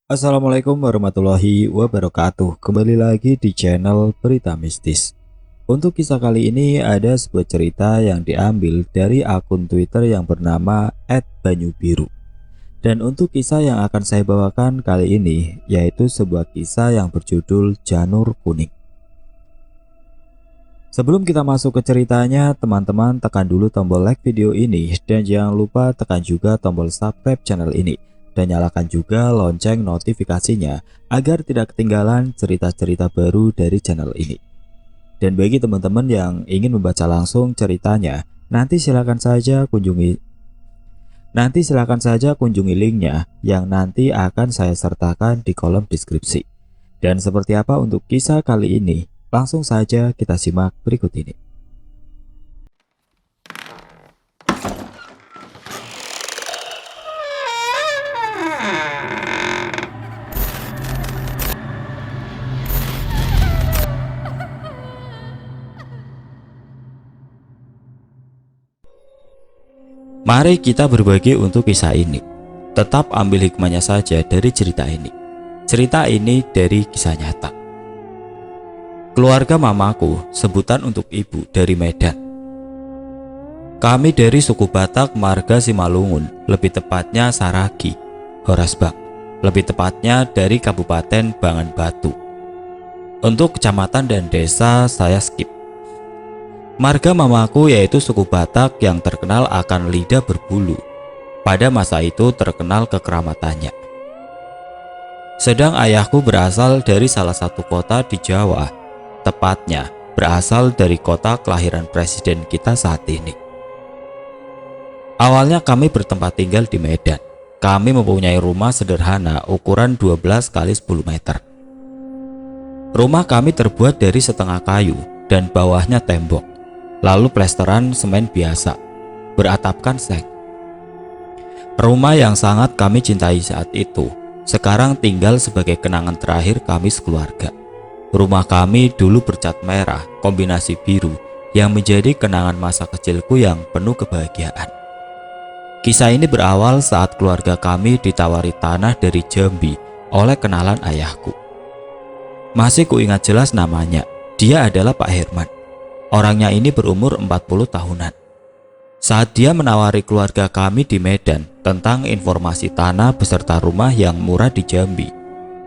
Assalamualaikum warahmatullahi wabarakatuh. Kembali lagi di channel Berita Mistis. Untuk kisah kali ini ada sebuah cerita yang diambil dari akun Twitter yang bernama @banyubiru. Dan untuk kisah yang akan saya bawakan kali ini yaitu sebuah kisah yang berjudul Janur Kuning. Sebelum kita masuk ke ceritanya, teman-teman tekan dulu tombol like video ini dan jangan lupa tekan juga tombol subscribe channel ini. Dan nyalakan juga lonceng notifikasinya agar tidak ketinggalan cerita-cerita baru dari channel ini. Dan bagi teman-teman yang ingin membaca langsung ceritanya, nanti silakan saja kunjungi linknya yang nanti akan saya sertakan di kolom deskripsi. Dan seperti apa untuk kisah kali ini? Langsung saja kita simak berikut ini. Mari kita berbagi untuk kisah ini. Tetap ambil hikmahnya saja dari cerita ini. Cerita ini dari kisah nyata. Keluarga mamaku, sebutan untuk ibu, dari Medan. Kami dari suku Batak marga Simalungun, lebih tepatnya Saragi, Horasbang, lebih tepatnya dari Kabupaten Bangan Batu. Untuk kecamatan dan desa saya skip. Marga mamaku yaitu suku Batak yang terkenal akan lidah berbulu. Pada masa itu terkenal kekeramatannya. Sedang ayahku berasal dari salah satu kota di Jawa, tepatnya berasal dari kota kelahiran presiden kita saat ini. Awalnya kami bertempat tinggal di Medan. Kami mempunyai rumah sederhana ukuran 12 kali 10 meter. Rumah kami terbuat dari setengah kayu dan bawahnya tembok. Lalu plesteran semen biasa, beratapkan seng. Rumah yang sangat kami cintai saat itu, sekarang tinggal sebagai kenangan terakhir kami sekeluarga. Rumah kami dulu bercat merah, kombinasi biru, yang menjadi kenangan masa kecilku yang penuh kebahagiaan. Kisah ini berawal saat keluarga kami ditawari tanah dari Jambi oleh kenalan ayahku. Masih kuingat jelas namanya, dia adalah Pak Herman. Orangnya ini berumur 40 tahunan. Saat dia menawari keluarga kami di Medan tentang informasi tanah beserta rumah yang murah di Jambi,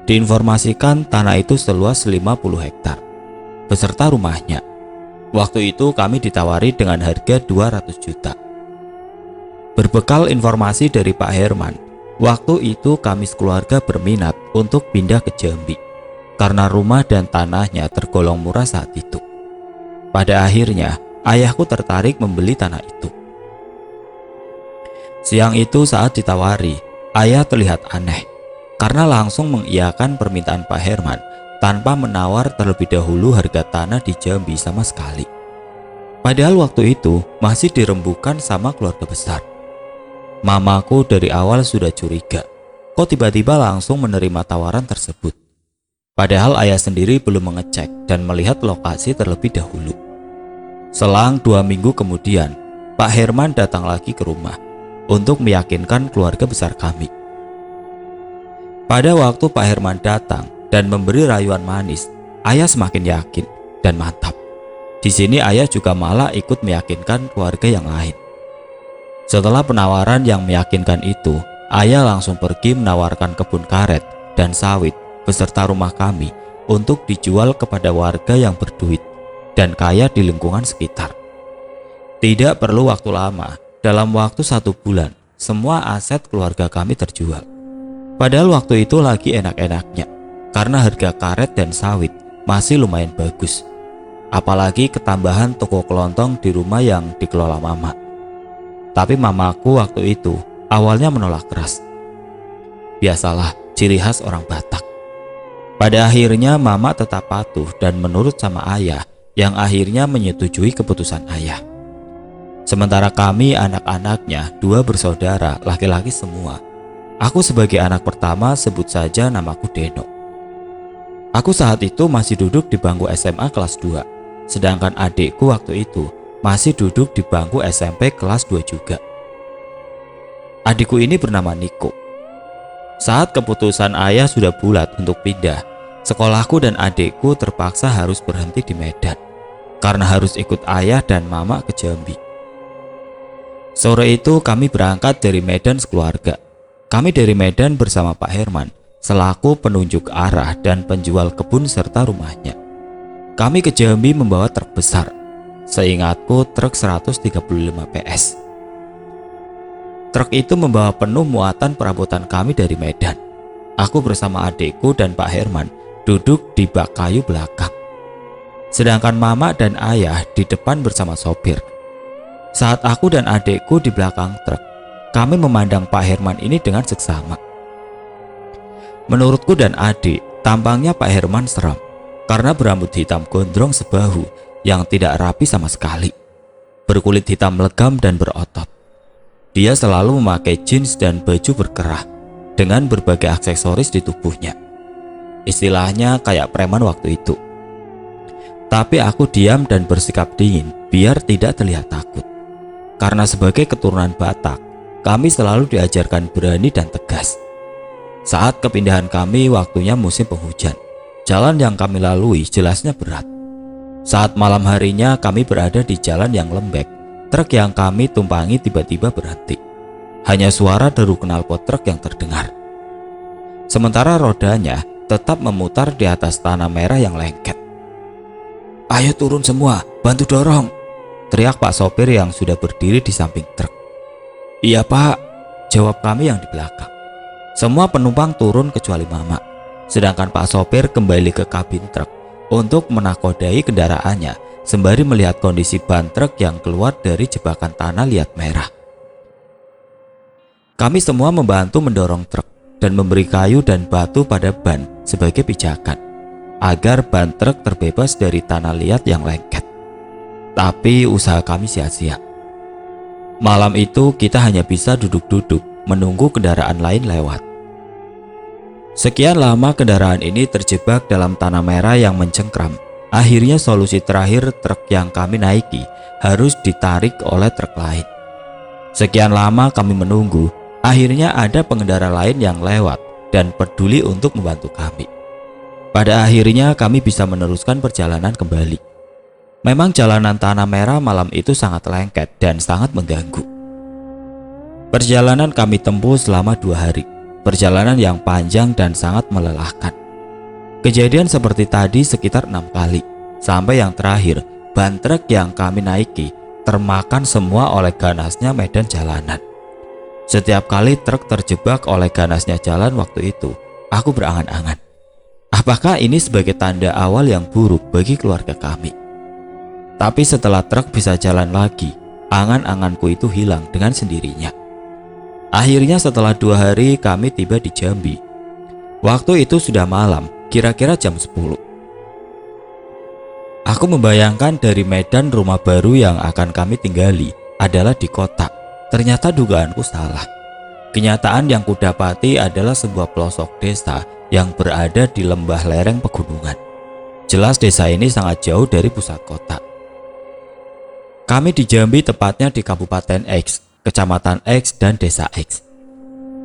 diinformasikan tanah itu seluas 50 hektar beserta rumahnya. Waktu itu kami ditawari dengan harga 200 juta. Berbekal informasi dari Pak Herman, waktu itu kami sekeluarga berminat untuk pindah ke Jambi karena rumah dan tanahnya tergolong murah saat itu. Pada akhirnya, ayahku tertarik membeli tanah itu. Siang itu saat ditawari, ayah terlihat aneh karena langsung mengiyakan permintaan Pak Herman tanpa menawar terlebih dahulu harga tanah di Jambi sama sekali. Padahal waktu itu masih dirembukan sama keluarga besar. Mamaku dari awal sudah curiga, kok tiba-tiba langsung menerima tawaran tersebut. Padahal ayah sendiri belum mengecek dan melihat lokasi terlebih dahulu. Selang 2 minggu kemudian, Pak Herman datang lagi ke rumah untuk meyakinkan keluarga besar kami. Pada waktu Pak Herman datang dan memberi rayuan manis, ayah semakin yakin dan mantap. Di sini ayah juga malah ikut meyakinkan keluarga yang lain. Setelah penawaran yang meyakinkan itu, ayah langsung pergi menawarkan kebun karet dan sawit beserta rumah kami untuk dijual kepada warga yang berduit dan kaya di lingkungan sekitar. Tidak perlu waktu lama, dalam waktu 1 bulan, semua aset keluarga kami terjual. Padahal waktu itu lagi enak-enaknya, karena harga karet dan sawit masih lumayan bagus. Apalagi ketambahan toko kelontong di rumah yang dikelola mama. Tapi mamaku waktu itu awalnya menolak keras. Biasalah, ciri khas orang Batak. Pada akhirnya mama tetap patuh dan menurut sama ayah yang akhirnya menyetujui keputusan ayah. Sementara kami anak-anaknya 2 bersaudara laki-laki semua. Aku sebagai anak pertama sebut saja namaku Deno. Aku saat itu masih duduk di bangku SMA kelas 2, sedangkan adikku waktu itu masih duduk di bangku SMP kelas 2 juga. Adikku ini bernama Niko. Saat keputusan ayah sudah bulat untuk pindah, sekolahku dan adikku terpaksa harus berhenti di Medan karena harus ikut ayah dan mama ke Jambi. Sore itu kami berangkat dari Medan sekeluarga. Kami dari Medan bersama Pak Herman selaku penunjuk arah dan penjual kebun serta rumahnya. Kami ke Jambi membawa truk besar. Seingatku truk 135 PS. Truk itu membawa penuh muatan perabotan kami dari Medan. Aku bersama adikku dan Pak Herman duduk di bak kayu belakang. Sedangkan mama dan ayah di depan bersama sopir. Saat aku dan adikku di belakang truk, kami memandang Pak Herman ini dengan seksama. Menurutku dan adik, tampangnya Pak Herman seram karena berambut hitam gondrong sebahu yang tidak rapi sama sekali, berkulit hitam legam dan berotot. Dia selalu memakai jeans dan baju berkerah dengan berbagai aksesoris di tubuhnya. Istilahnya kayak preman waktu itu. Tapi aku diam dan bersikap dingin biar tidak terlihat takut. Karena sebagai keturunan Batak, kami selalu diajarkan berani dan tegas. Saat kepindahan kami waktunya musim penghujan, jalan yang kami lalui jelasnya berat. Saat malam harinya kami berada di jalan yang lembek, truk yang kami tumpangi tiba-tiba berhenti. Hanya suara deru knalpot truk yang terdengar. Sementara rodanya tetap memutar di atas tanah merah yang lengket. "Ayo turun semua, bantu dorong!" teriak Pak sopir yang sudah berdiri di samping truk. "Iya Pak," jawab kami yang di belakang. Semua penumpang turun kecuali mama. Sedangkan Pak sopir kembali ke kabin truk untuk menakodai kendaraannya sembari melihat kondisi ban truk yang keluar dari jebakan tanah liat merah. Kami semua membantu mendorong truk dan memberi kayu dan batu pada ban sebagai pijakan agar ban truk terbebas dari tanah liat yang lengket. Tapi usaha kami sia-sia. Malam itu kita hanya bisa duduk-duduk menunggu kendaraan lain lewat. Sekian lama kendaraan ini terjebak dalam tanah merah yang mencengkram. Akhirnya solusi terakhir, truk yang kami naiki harus ditarik oleh truk lain. Sekian lama kami menunggu. Akhirnya ada pengendara lain yang lewat dan peduli untuk membantu kami. Pada akhirnya kami bisa meneruskan perjalanan kembali. Memang jalanan tanah merah malam itu sangat lengket dan sangat mengganggu. Perjalanan kami tempuh selama 2 hari. Perjalanan yang panjang dan sangat melelahkan. Kejadian seperti tadi sekitar 6 kali. Sampai yang terakhir, ban truk yang kami naiki termakan semua oleh ganasnya medan jalanan. Setiap kali truk terjebak oleh ganasnya jalan waktu itu, aku berangan-angan. Apakah ini sebagai tanda awal yang buruk bagi keluarga kami? Tapi setelah truk bisa jalan lagi, angan-anganku itu hilang dengan sendirinya. Akhirnya setelah 2 hari kami tiba di Jambi. Waktu itu sudah malam, kira-kira jam 10. Aku membayangkan dari Medan rumah baru yang akan kami tinggali adalah di kota. Ternyata dugaanku salah. Kenyataan yang kudapati adalah sebuah pelosok desa yang berada di lembah lereng pegunungan. Jelas desa ini sangat jauh dari pusat kota. Kami di Jambi, tepatnya di Kabupaten X, Kecamatan X, dan Desa X.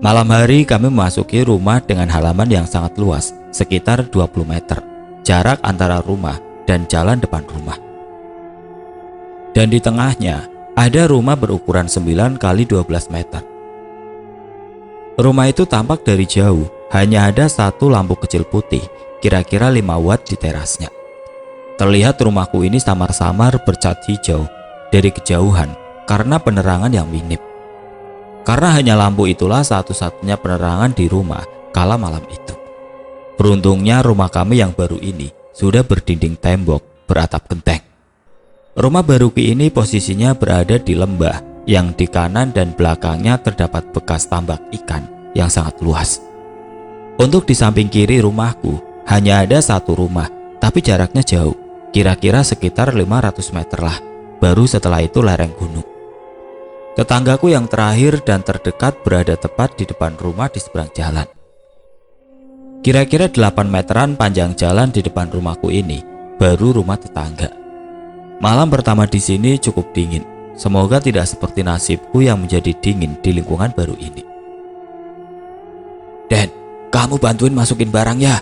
Malam hari kami memasuki rumah dengan halaman yang sangat luas, sekitar 20 meter, jarak antara rumah dan jalan depan rumah. Dan di tengahnya ada rumah berukuran 9 kali 12 meter. Rumah itu tampak dari jauh, hanya ada satu lampu kecil putih, kira-kira 5 watt di terasnya. Terlihat rumahku ini samar-samar bercat hijau dari kejauhan karena penerangan yang minim. Karena hanya lampu itulah satu-satunya penerangan di rumah kala malam itu. Beruntungnya rumah kami yang baru ini sudah berdinding tembok beratap genteng. Rumah baruku ini posisinya berada di lembah yang di kanan dan belakangnya terdapat bekas tambak ikan yang sangat luas. Untuk di samping kiri rumahku hanya ada satu rumah, tapi jaraknya jauh, kira-kira sekitar 500 meter lah. Baru setelah itu lereng gunung. Tetanggaku yang terakhir dan terdekat berada tepat di depan rumah di seberang jalan. Kira-kira 8 meteran panjang jalan di depan rumahku ini, baru rumah tetangga. Malam pertama di sini cukup dingin. Semoga tidak seperti nasibku yang menjadi dingin di lingkungan baru ini. "Den, kamu bantuin masukin barang ya,"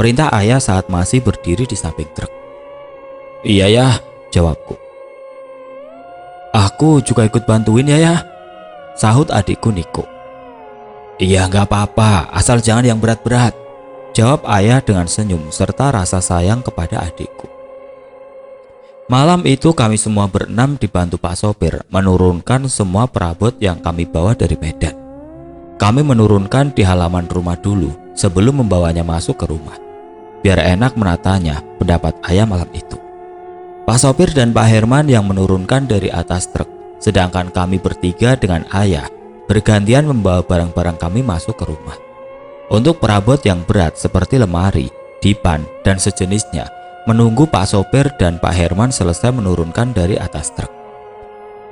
perintah ayah saat masih berdiri di samping truk. "Iya ya," jawabku. "Aku juga ikut bantuin ya," sahut adikku Niko. "Iya nggak apa-apa, asal jangan yang berat-berat," jawab ayah dengan senyum serta rasa sayang kepada adikku. Malam itu kami semua berenam dibantu Pak Sopir menurunkan semua perabot yang kami bawa dari Medan. Kami menurunkan di halaman rumah dulu sebelum membawanya masuk ke rumah. Biar enak menatanya, pendapat ayah malam itu. Pak Sopir dan Pak Herman yang menurunkan dari atas truk, sedangkan kami bertiga dengan ayah bergantian membawa barang-barang kami masuk ke rumah. Untuk perabot yang berat seperti lemari, dipan, dan sejenisnya, menunggu Pak Sopir dan Pak Herman selesai menurunkan dari atas truk.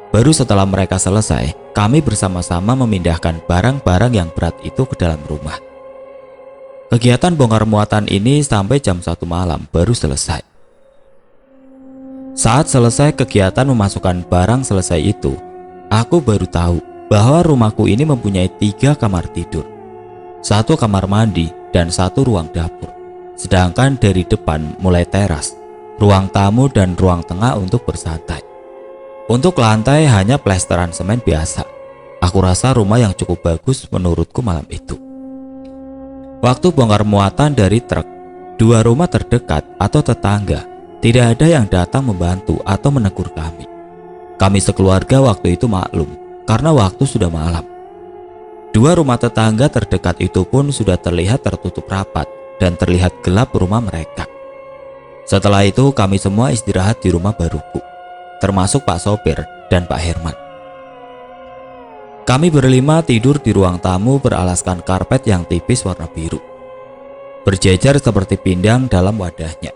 Baru setelah mereka selesai, kami bersama-sama memindahkan barang-barang yang berat itu ke dalam rumah. Kegiatan bongkar muatan ini sampai jam 1 malam baru selesai. Saat selesai kegiatan memasukkan barang selesai itu, aku baru tahu bahwa rumahku ini mempunyai 3 kamar tidur, 1 kamar mandi, dan 1 ruang dapur. Sedangkan dari depan mulai teras, ruang tamu dan ruang tengah untuk bersantai. Untuk lantai hanya plesteran semen biasa. Aku rasa rumah yang cukup bagus menurutku malam itu. Waktu bongkar muatan dari truk, 2 rumah terdekat atau tetangga tidak ada yang datang membantu atau menegur kami. Kami sekeluarga waktu itu maklum karena waktu sudah malam. 2 rumah tetangga terdekat itu pun sudah terlihat tertutup rapat dan terlihat gelap rumah mereka. Setelah itu kami semua istirahat di rumah baruku, termasuk Pak Sopir dan Pak Herman. Kami berlima tidur di ruang tamu beralaskan karpet yang tipis warna biru, berjejer seperti pindang dalam wadahnya.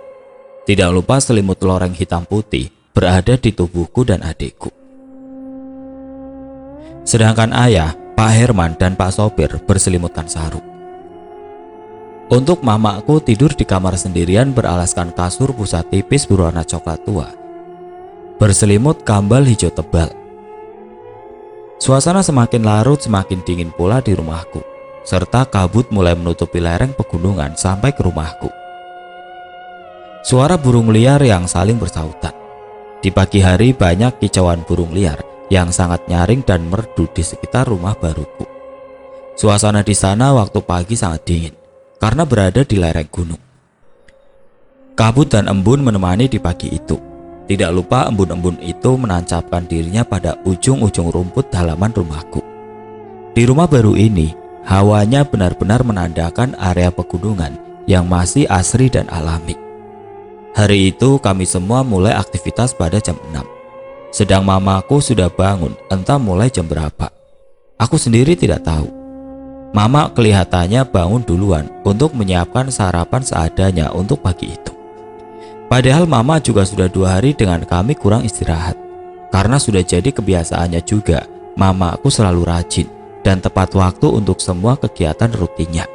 Tidak lupa selimut loreng hitam putih berada di tubuhku dan adikku. Sedangkan ayah, Pak Herman, dan Pak Sopir berselimutkan sarung. Untuk mamaku tidur di kamar sendirian beralaskan kasur pusat tipis berwarna coklat tua, berselimut kambal hijau tebal. Suasana semakin larut semakin dingin pula di rumahku, serta kabut mulai menutupi lereng pegunungan sampai ke rumahku. Suara burung liar yang saling bersautan. Di pagi hari banyak kicauan burung liar yang sangat nyaring dan merdu di sekitar rumah baruku. Suasana di sana waktu pagi sangat dingin karena berada di lereng gunung. Kabut dan embun menemani di pagi itu. Tidak lupa embun-embun itu menancapkan dirinya pada ujung-ujung rumput halaman rumahku. Di rumah baru ini, hawanya benar-benar menandakan area pegunungan yang masih asri dan alami. Hari itu kami semua mulai aktivitas pada jam 6. Sedang mamaku sudah bangun, entah mulai jam berapa. Aku sendiri tidak tahu. Mama kelihatannya bangun duluan untuk menyiapkan sarapan seadanya untuk pagi itu. Padahal mama juga sudah 2 hari dengan kami kurang istirahat. Karena sudah jadi kebiasaannya juga, mamaku selalu rajin dan tepat waktu untuk semua kegiatan rutinnya.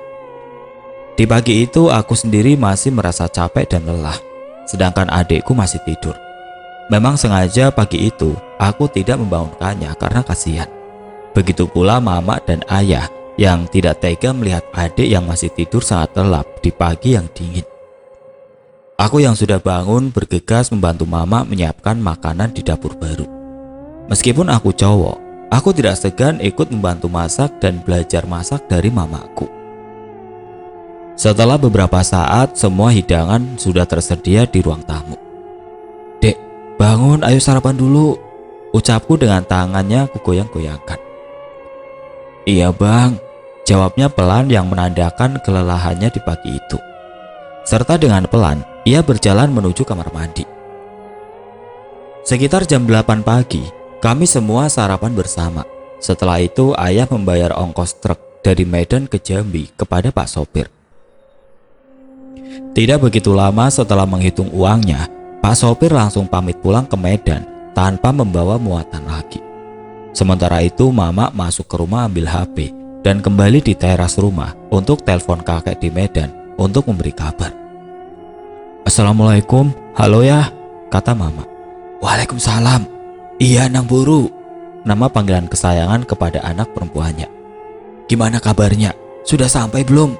Di pagi itu aku sendiri masih merasa capek dan lelah, sedangkan adikku masih tidur. Memang sengaja pagi itu aku tidak membangunkannya karena kasihan. Begitu pula mama dan ayah yang tidak tega melihat adik yang masih tidur sangat lelap di pagi yang dingin. Aku yang sudah bangun bergegas membantu mama menyiapkan makanan di dapur baru. Meskipun aku cowok, aku tidak segan ikut membantu masak dan belajar masak dari mamaku. Setelah beberapa saat, semua hidangan sudah tersedia di ruang tamu. "Dek, bangun, ayo sarapan dulu," ucapku dengan tangannya kugoyang-goyangkan. "Iya bang," jawabnya pelan yang menandakan kelelahannya di pagi itu. Serta dengan pelan, ia berjalan menuju kamar mandi. Sekitar jam 8 pagi, kami semua sarapan bersama. Setelah itu ayah membayar ongkos truk dari Medan ke Jambi kepada Pak Sopir. Tidak begitu lama setelah menghitung uangnya, Pak Sopir langsung pamit pulang ke Medan tanpa membawa muatan lagi. Sementara itu mama masuk ke rumah ambil HP dan kembali di teras rumah untuk telepon kakek di Medan untuk memberi kabar. "Assalamualaikum, halo ya," kata mama. "Waalaikumsalam, iya Nang Buru," nama panggilan kesayangan kepada anak perempuannya. "Gimana kabarnya? sudah sampai belum?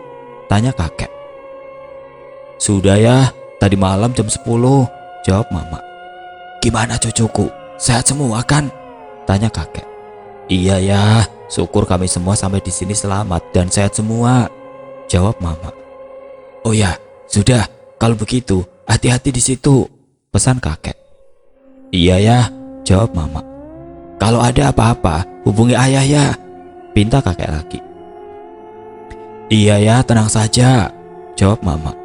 Tanya kakek. Sudah ya, tadi malam jam 10, jawab mama. Gimana cucuku, sehat semua kan? Tanya kakek. Iya ya, syukur kami semua sampai di sini selamat dan sehat semua, jawab mama. Oh ya, sudah, kalau begitu hati-hati di situ, pesan kakek. Iya ya, jawab mama. Kalau ada apa-apa, hubungi ayah ya, pinta kakek lagi. Iya ya, tenang saja, jawab mama.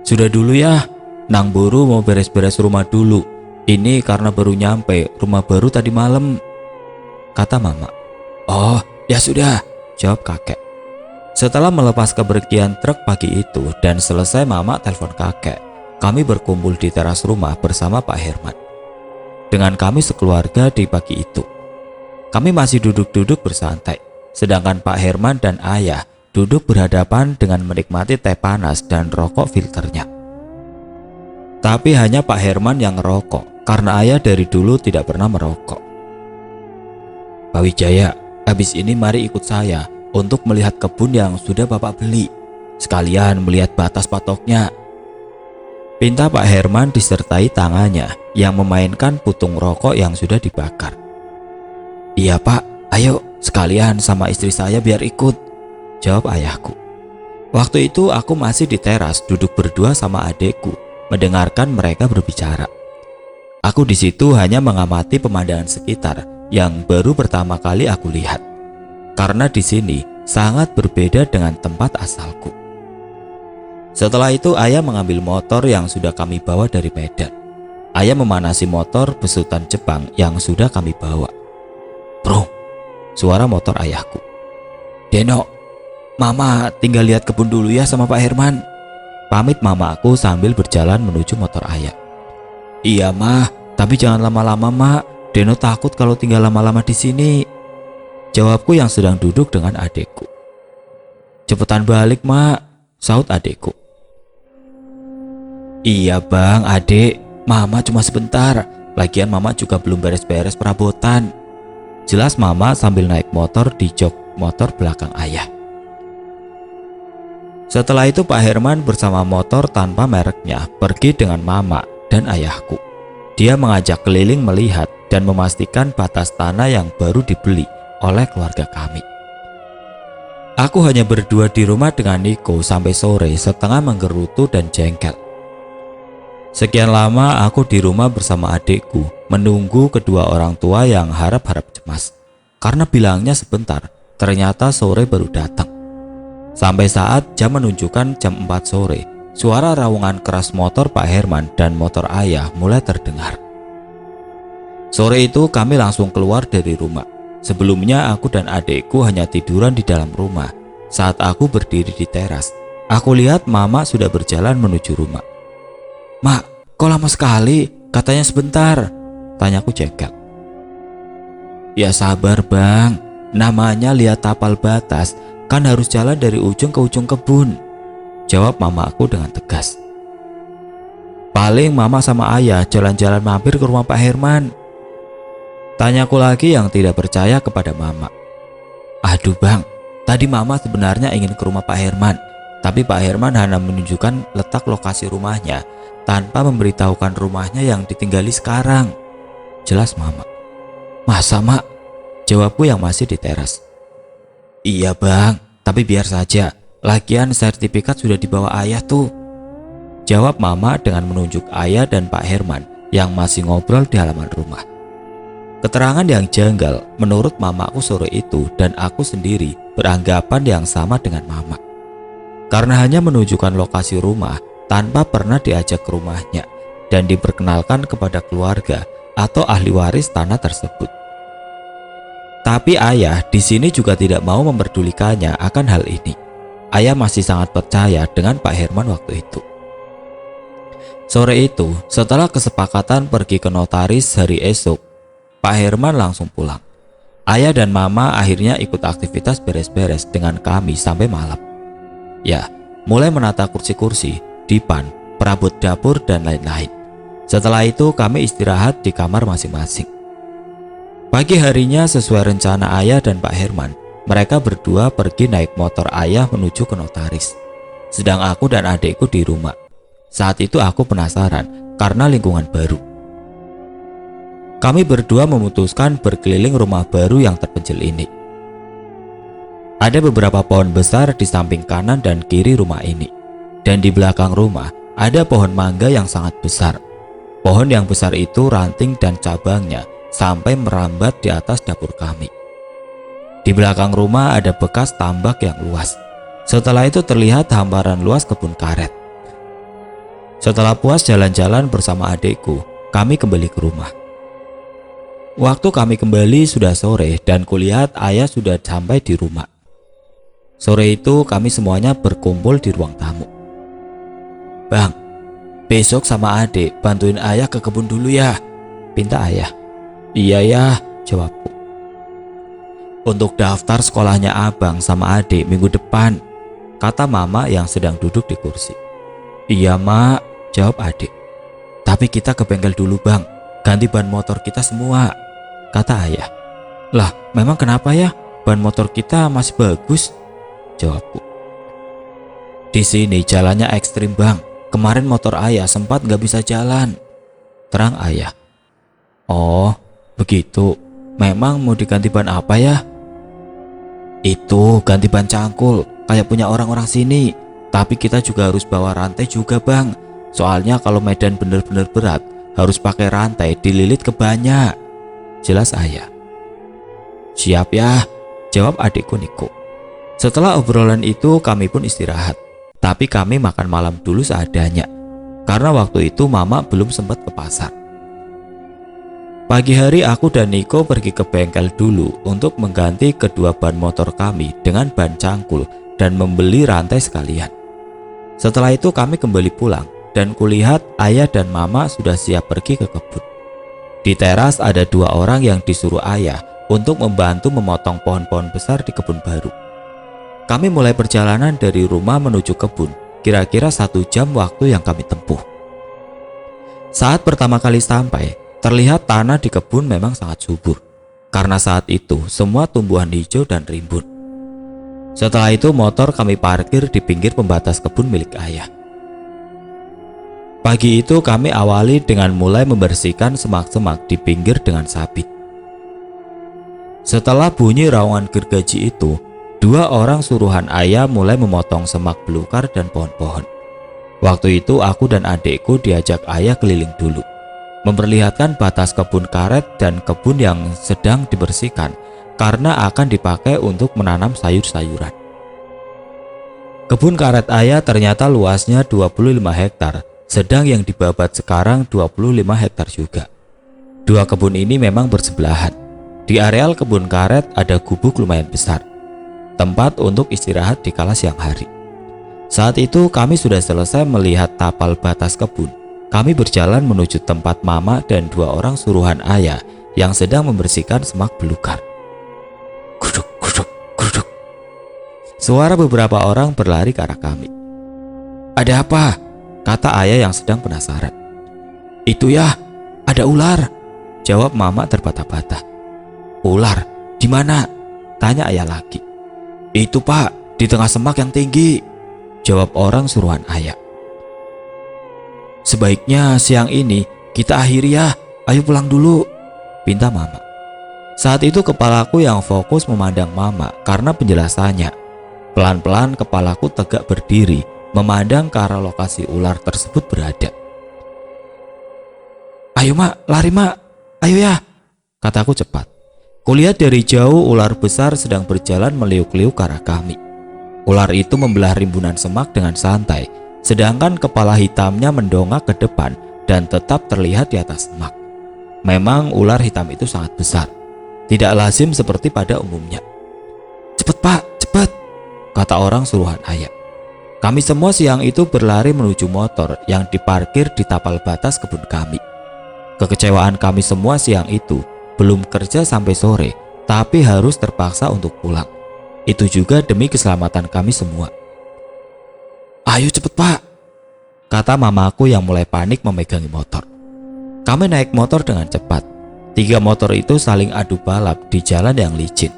Sudah dulu ya, Nang Buru mau beres-beres rumah dulu. Ini karena baru nyampe rumah baru tadi malam, kata mama. Oh, ya sudah, jawab kakek. Setelah melepas kepergian truk pagi itu dan selesai mama telepon kakek, kami berkumpul di teras rumah bersama Pak Herman. Dengan kami sekeluarga di pagi itu, kami masih duduk-duduk bersantai, sedangkan Pak Herman dan ayah duduk berhadapan dengan menikmati teh panas dan rokok filternya. Tapi hanya Pak Herman yang ngerokok, karena ayah dari dulu tidak pernah merokok. Pak Wijaya, habis ini mari ikut saya untuk melihat kebun yang sudah Bapak beli. Sekalian melihat batas patoknya, pinta Pak Herman disertai tangannya yang memainkan putung rokok yang sudah dibakar. Iya Pak, ayo sekalian sama istri saya biar ikut, jawab ayahku. Waktu itu aku masih di teras duduk berdua sama adekku, mendengarkan mereka berbicara. Aku di situ hanya mengamati pemandangan sekitar yang baru pertama kali aku lihat. Karena di sini sangat berbeda dengan tempat asalku. Setelah itu ayah mengambil motor yang sudah kami bawa dari Medan. Ayah memanasi motor besutan Jepang yang sudah kami bawa. Bro, suara motor ayahku. Deno, Mama tinggal lihat kebun dulu ya sama Pak Herman, pamit mamaku sambil berjalan menuju motor ayah. Iya mah, tapi jangan lama-lama mak. Deno takut kalau tinggal lama-lama di sini, jawabku yang sedang duduk dengan adekku. Cepetan balik mak, saut adekku. Iya bang, adek, mama cuma sebentar. Lagian mama juga belum beres-beres perabotan, jelas mama sambil naik motor di jok motor belakang ayah. Setelah itu Pak Herman bersama motor tanpa mereknya pergi dengan mama dan ayahku. Dia mengajak keliling melihat dan memastikan batas tanah yang baru dibeli oleh keluarga kami. Aku hanya berdua di rumah dengan Niko sampai sore setengah menggerutu dan jengkel. Sekian lama aku di rumah bersama adikku menunggu kedua orang tua yang harap-harap cemas. Karena bilangnya sebentar, ternyata sore baru datang. Sampai saat jam menunjukkan jam 4 sore, suara raungan keras motor Pak Herman dan motor ayah mulai terdengar. Sore itu kami langsung keluar dari rumah. Sebelumnya aku dan adikku hanya tiduran di dalam rumah. Saat aku berdiri di teras, aku lihat mama sudah berjalan menuju rumah. Mak, kok lama sekali? Katanya sebentar, tanyaku jengkel. Ya sabar bang, namanya lihat tapal batas, kan harus jalan dari ujung ke ujung kebun, jawab mamaku dengan tegas. Paling mama sama ayah jalan-jalan mampir ke rumah Pak Herman, tanyaku lagi yang tidak percaya kepada mama. Aduh bang, tadi mama sebenarnya ingin ke rumah Pak Herman, tapi Pak Herman hanya menunjukkan letak lokasi rumahnya tanpa memberitahukan rumahnya yang ditinggali sekarang, jelas mama. Masa mak? Jawabku yang masih di teras. Iya bang, tapi biar saja, lagian sertifikat sudah dibawa ayah tuh, jawab mama dengan menunjuk ayah dan Pak Herman yang masih ngobrol di halaman rumah. Keterangan yang janggal menurut mamaku sore itu dan aku sendiri beranggapan yang sama dengan mama. Karena hanya menunjukkan lokasi rumah tanpa pernah diajak ke rumahnya dan diperkenalkan kepada keluarga atau ahli waris tanah tersebut. Tapi ayah di sini juga tidak mau memperdulikannya akan hal ini. Ayah masih sangat percaya dengan Pak Herman waktu itu. Sore itu, setelah kesepakatan pergi ke notaris hari esok, Pak Herman langsung pulang. Ayah dan mama akhirnya ikut aktivitas beres-beres dengan kami sampai malam. Ya, mulai menata kursi-kursi, dipan, perabot dapur dan lain-lain. Setelah itu kami istirahat di kamar masing-masing. Pagi harinya sesuai rencana ayah dan Pak Herman, Mereka berdua pergi naik motor ayah menuju ke notaris. Sedang aku dan adikku di rumah. Saat itu aku penasaran karena lingkungan baru. Kami berdua memutuskan berkeliling rumah baru yang terpencil ini. Ada beberapa pohon besar di samping kanan dan kiri rumah ini. Dan di belakang rumah ada pohon mangga yang sangat besar. Pohon yang besar itu ranting dan cabangnya sampai merambat di atas dapur kami. Di belakang rumah ada bekas tambak yang luas. Setelah itu terlihat hamparan luas kebun karet. Setelah puas jalan-jalan bersama adikku, kami kembali ke rumah. Waktu kami kembali sudah sore dan kulihat ayah sudah sampai di rumah. Sore itu kami semuanya berkumpul di ruang tamu. "Bang, besok sama adik bantuin ayah ke kebun dulu ya," pinta ayah. "Iya ya," jawabku. "Untuk daftar sekolahnya abang sama adik minggu depan," kata mama yang sedang duduk di kursi. "Iya mak," jawab adik. "Tapi kita ke bengkel dulu bang, ganti ban motor kita semua," kata ayah. "Lah memang kenapa ya? Ban motor kita masih bagus," jawabku. "Di sini jalannya ekstrim bang, kemarin motor ayah sempat gak bisa jalan," terang ayah. "Oh begitu, memang mau diganti ban apa ya?" "Itu ganti ban cangkul kayak punya orang-orang sini. Tapi kita juga harus bawa rantai juga bang. Soalnya kalau medan bener-bener berat harus pakai rantai dililit ke banyak," jelas ayah. "Siap ya," jawab adikku Niko. Setelah obrolan itu kami pun istirahat. Tapi kami makan malam dulu seadanya. Karena waktu itu mama belum sempat ke pasar. Pagi hari aku dan Niko pergi ke bengkel dulu untuk mengganti kedua ban motor kami dengan ban cangkul dan membeli rantai sekalian. Setelah itu kami kembali pulang dan kulihat ayah dan mama sudah siap pergi ke kebun. Di teras ada 2 orang yang disuruh ayah untuk membantu memotong pohon-pohon besar di kebun baru. Kami mulai perjalanan dari rumah menuju kebun, kira-kira 1 jam waktu yang kami tempuh. Saat pertama kali sampai, terlihat tanah di kebun memang sangat subur, karena saat itu semua tumbuhan hijau dan rimbun. Setelah itu motor kami parkir di pinggir pembatas kebun milik ayah. Pagi itu kami awali dengan mulai membersihkan semak-semak di pinggir dengan sabit. Setelah bunyi raungan gergaji itu, 2 orang suruhan ayah mulai memotong semak belukar dan pohon-pohon. Waktu itu aku dan adikku diajak ayah keliling dulu, memperlihatkan batas kebun karet dan kebun yang sedang dibersihkan karena akan dipakai untuk menanam sayur-sayuran. Kebun karet ayah ternyata luasnya 25 hektar, sedang yang dibabat sekarang 25 hektar juga. 2 kebun ini memang bersebelahan. Di areal kebun karet ada gubuk lumayan besar, tempat untuk istirahat di kala siang hari. Saat itu kami sudah selesai melihat tapal batas kebun. Kami berjalan menuju tempat mama dan 2 orang suruhan ayah yang sedang membersihkan semak belukar. Guduk, guduk, guduk. Suara beberapa orang berlari ke arah kami. "Ada apa?" kata ayah yang sedang penasaran. "Itu ya, ada ular," jawab mama terbata-bata. "Ular? Di mana?" tanya ayah lagi. "Itu pak, di tengah semak yang tinggi," jawab orang suruhan ayah. "Sebaiknya siang ini kita akhiri ya, ayo pulang dulu," pinta mama. Saat itu kepalaku yang fokus memandang mama karena penjelasannya. Pelan-pelan kepalaku tegak berdiri memandang ke arah lokasi ular tersebut berada. "Ayo mak, lari mak, ayo ya," kataku cepat. Kulihat dari jauh ular besar sedang berjalan meliuk-liuk ke arah kami. Ular itu membelah rimbunan semak dengan santai, sedangkan kepala hitamnya mendongak ke depan dan tetap terlihat di atas semak. Memang ular hitam itu sangat besar, tidak lazim seperti pada umumnya. "Cepet pak, cepet," kata orang suruhan ayah. Kami semua siang itu berlari menuju motor yang diparkir di tapal batas kebun kami. Kekecewaan kami semua siang itu belum kerja sampai sore, tapi harus terpaksa untuk pulang. Itu juga demi keselamatan kami semua. "Ayo cepet pak," kata mamaku yang mulai panik memegangi motor. Kami naik motor dengan cepat. 3 motor itu saling adu balap di jalan yang licin.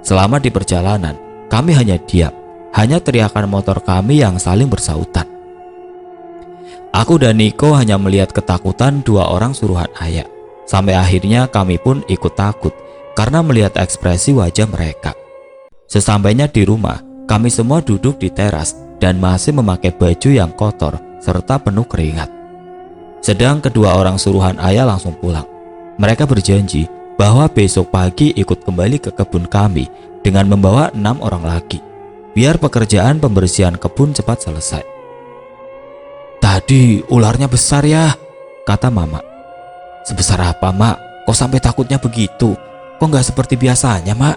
Selama di perjalanan, kami hanya diam, hanya teriakan motor kami yang saling bersautan. Aku dan Niko hanya melihat ketakutan dua orang suruhan ayah. Sampai akhirnya kami pun ikut takut karena melihat ekspresi wajah mereka. Sesampainya di rumah, kami semua duduk di teras dan masih memakai baju yang kotor serta penuh keringat. Sedang kedua orang suruhan ayah langsung pulang. Mereka berjanji bahwa besok pagi ikut kembali ke kebun kami dengan membawa 6 orang lagi, biar pekerjaan pembersihan kebun cepat selesai. "Tadi ularnya besar ya," kata Mama. "Sebesar apa, Mak? Kok sampai takutnya begitu? Kok nggak seperti biasanya, Mak?"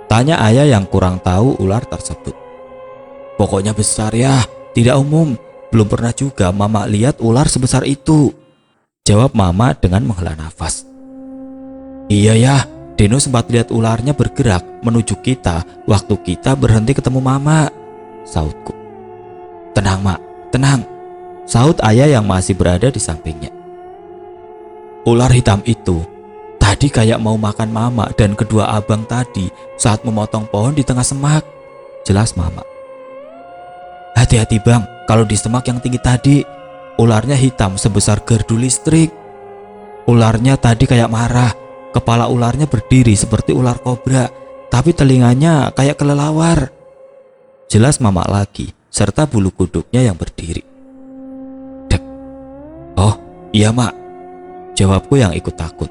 tanya ayah yang kurang tahu ular tersebut. "Pokoknya besar ya, tidak umum. Belum pernah juga Mama lihat ular sebesar itu," jawab Mama dengan menghela nafas. "Iya ya, Deno sempat lihat ularnya bergerak menuju kita waktu kita berhenti ketemu Mama," sautku. "Tenang, Mak, tenang," saut ayah yang masih berada di sampingnya. "Ular hitam itu tadi kayak mau makan Mama dan kedua abang tadi saat memotong pohon di tengah semak," jelas Mama. "Hati-hati Bang, kalau di semak yang tinggi tadi, ularnya hitam sebesar gardu listrik. Ularnya tadi kayak marah. Kepala ularnya berdiri seperti ular kobra, tapi telinganya kayak kelelawar," jelas Mama lagi, serta bulu kuduknya yang berdiri. "Dek." "Oh iya Mak," jawabku yang ikut takut.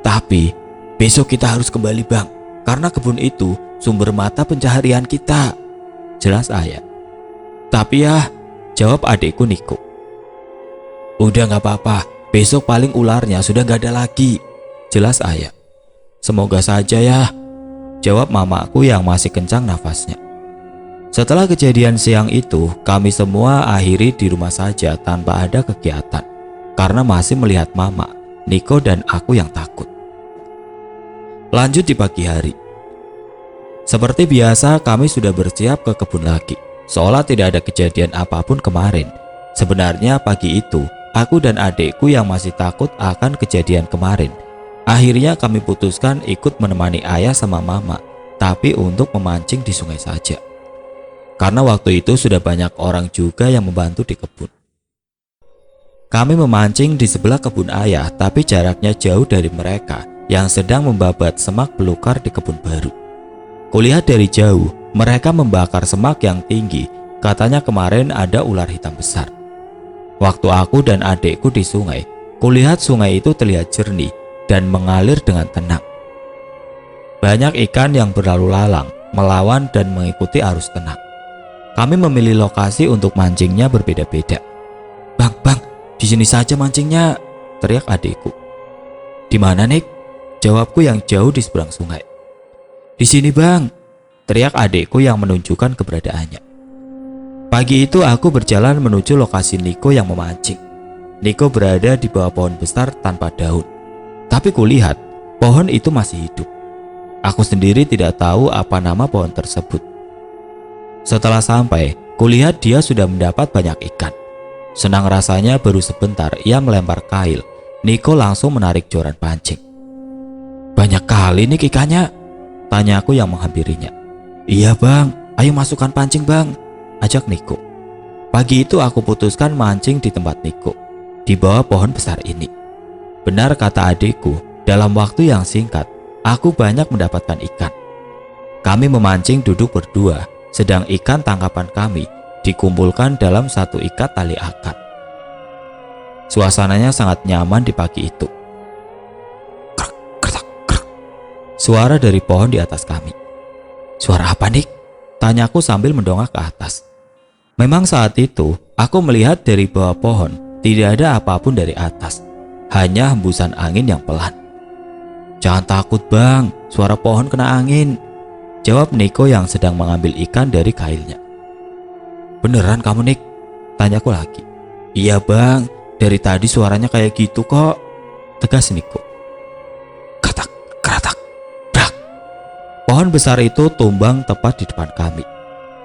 "Tapi besok kita harus kembali Bang, karena kebun itu sumber mata pencaharian kita," jelas ayah. "Tapi ya," jawab adikku Niko. "Udah gak apa-apa, besok paling ularnya sudah gak ada lagi," jelas ayah. "Semoga saja ya," jawab mamaku yang masih kencang nafasnya. Setelah kejadian siang itu, kami semua akhiri di rumah saja tanpa ada kegiatan, karena masih melihat Mama, Niko dan aku yang takut. Lanjut di pagi hari. Seperti biasa, kami sudah bersiap ke kebun lagi, seolah tidak ada kejadian apapun kemarin. Sebenarnya pagi itu, aku dan adikku yang masih takut akan kejadian kemarin. Akhirnya kami putuskan ikut menemani ayah sama Mama, tapi untuk memancing di sungai saja. Karena waktu itu sudah banyak orang juga yang membantu di kebun. Kami memancing di sebelah kebun ayah, tapi jaraknya jauh dari mereka yang sedang membabat semak belukar di kebun baru. Kulihat dari jauh, mereka membakar semak yang tinggi. Katanya kemarin ada ular hitam besar. Waktu aku dan adikku di sungai, kulihat sungai itu terlihat jernih dan mengalir dengan tenang. Banyak ikan yang berlalu lalang, melawan dan mengikuti arus tenang. Kami memilih lokasi untuk mancingnya berbeda-beda. Bang, di sini saja mancingnya," teriak adikku. "Di mana, Nik?" jawabku yang jauh di seberang sungai. "Di sini, Bang," teriak adikku yang menunjukkan keberadaannya. Pagi itu aku berjalan menuju lokasi Niko yang memancing. Niko berada di bawah pohon besar tanpa daun. Tapi kulihat pohon itu masih hidup. Aku sendiri tidak tahu apa nama pohon tersebut. Setelah sampai, kulihat dia sudah mendapat banyak ikan. Senang rasanya baru sebentar ia melempar kail. Niko langsung menarik joran pancing. "Banyak kali nih ikannya," tanyaku yang menghampirinya. "Iya Bang, ayo masukkan pancing Bang," ajak Niko. Pagi itu aku putuskan mancing di tempat Niko, di bawah pohon besar ini. Benar kata adikku, dalam waktu yang singkat, aku banyak mendapatkan ikan. Kami memancing duduk berdua, sedang ikan tangkapan kami dikumpulkan dalam satu ikat tali akar. Suasananya sangat nyaman di pagi itu. Krek, krek, krek. Suara dari pohon di atas kami. "Suara apa, Nik?" tanyaku sambil mendongak ke atas. Memang saat itu, aku melihat dari bawah pohon tidak ada apapun dari atas. Hanya hembusan angin yang pelan. "Jangan takut Bang, suara pohon kena angin," jawab Niko yang sedang mengambil ikan dari kailnya. "Beneran kamu, Nik?" tanyaku lagi. "Iya Bang, dari tadi suaranya kayak gitu kok," tegas Niko. Kratak, kratak, brak. Pohon besar itu tumbang tepat di depan kami.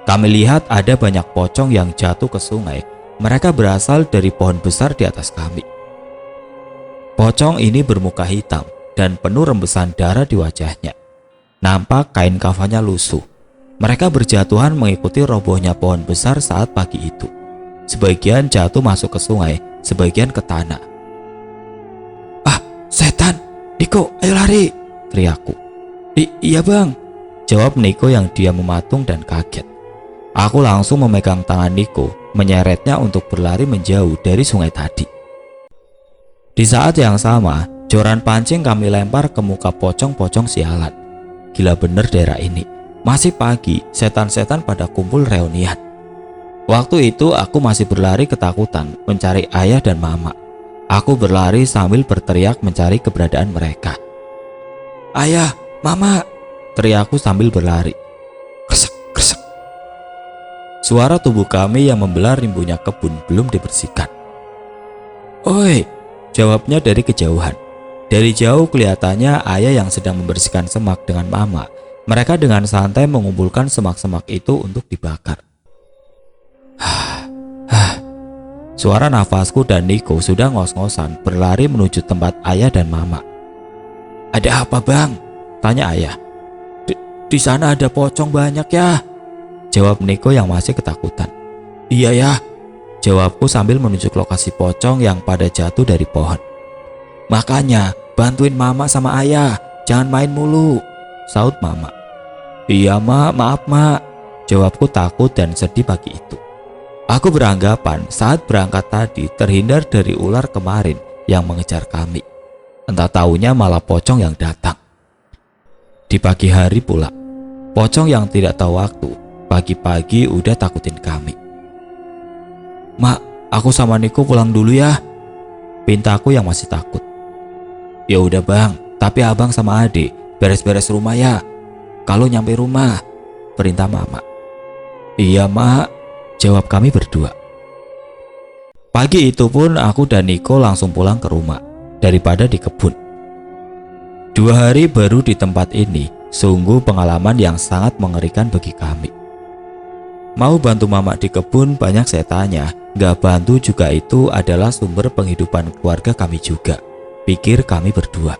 Kami lihat ada banyak pocong yang jatuh ke sungai. Mereka berasal dari pohon besar di atas kami. Pocong ini bermuka hitam dan penuh rembesan darah di wajahnya. Nampak kain kafannya lusuh. Mereka berjatuhan mengikuti robohnya pohon besar saat pagi itu. Sebagian jatuh masuk ke sungai, sebagian ke tanah. "Ah, setan! Niko, ayo lari!" teriakku. Iya bang," jawab Niko yang dia mematung dan kaget. Aku langsung memegang tangan Niko, menyeretnya untuk berlari menjauh dari sungai tadi. Di saat yang sama, joran pancing kami lempar ke muka pocong-pocong sialan. Gila bener daerah ini. Masih pagi, setan-setan pada kumpul reunian. Waktu itu aku masih berlari ketakutan mencari ayah dan mama. Aku berlari sambil berteriak mencari keberadaan mereka. "Ayah, mama!" teriakku sambil berlari. Kresek, kresek. Suara tubuh kami yang membelah rimbunya kebun belum dibersihkan. "Oi!" jawabnya dari kejauhan. Dari jauh kelihatannya ayah yang sedang membersihkan semak dengan mama. Mereka dengan santai mengumpulkan semak-semak itu untuk dibakar. Suara nafasku dan Niko sudah ngos-ngosan berlari menuju tempat ayah dan mama. "Ada apa bang?" tanya ayah. Di sana ada pocong banyak ya," jawab Niko yang masih ketakutan. "Iya ya," jawabku sambil menunjuk lokasi pocong yang pada jatuh dari pohon. "Makanya bantuin mama sama ayah, jangan main mulu," saut mama. "Iya mak, maaf mak," jawabku takut dan sedih pagi itu. Aku beranggapan saat berangkat tadi terhindar dari ular kemarin yang mengejar kami. Entah taunya malah pocong yang datang. Di pagi hari pula, pocong yang tidak tahu waktu, pagi-pagi udah takutin kami. "Mak, aku sama Niko pulang dulu ya," pintaku yang masih takut. "Ya udah bang, tapi abang sama adik beres-beres rumah ya. Kalau nyampe rumah," perintah mama. "Iya mak," jawab kami berdua. Pagi itu pun aku dan Niko langsung pulang ke rumah daripada di kebun. 2 hari baru di tempat ini, sungguh pengalaman yang sangat mengerikan bagi kami. Mau bantu mama di kebun banyak saya tanya, gak bantu juga itu adalah sumber penghidupan keluarga kami juga, pikir kami berdua.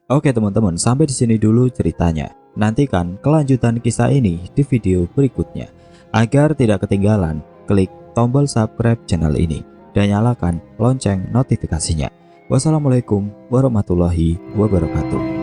Oke teman-teman, sampai di sini dulu ceritanya. Nantikan kelanjutan kisah ini di video berikutnya. Agar tidak ketinggalan, klik tombol subscribe channel ini dan nyalakan lonceng notifikasinya. Wassalamualaikum warahmatullahi wabarakatuh.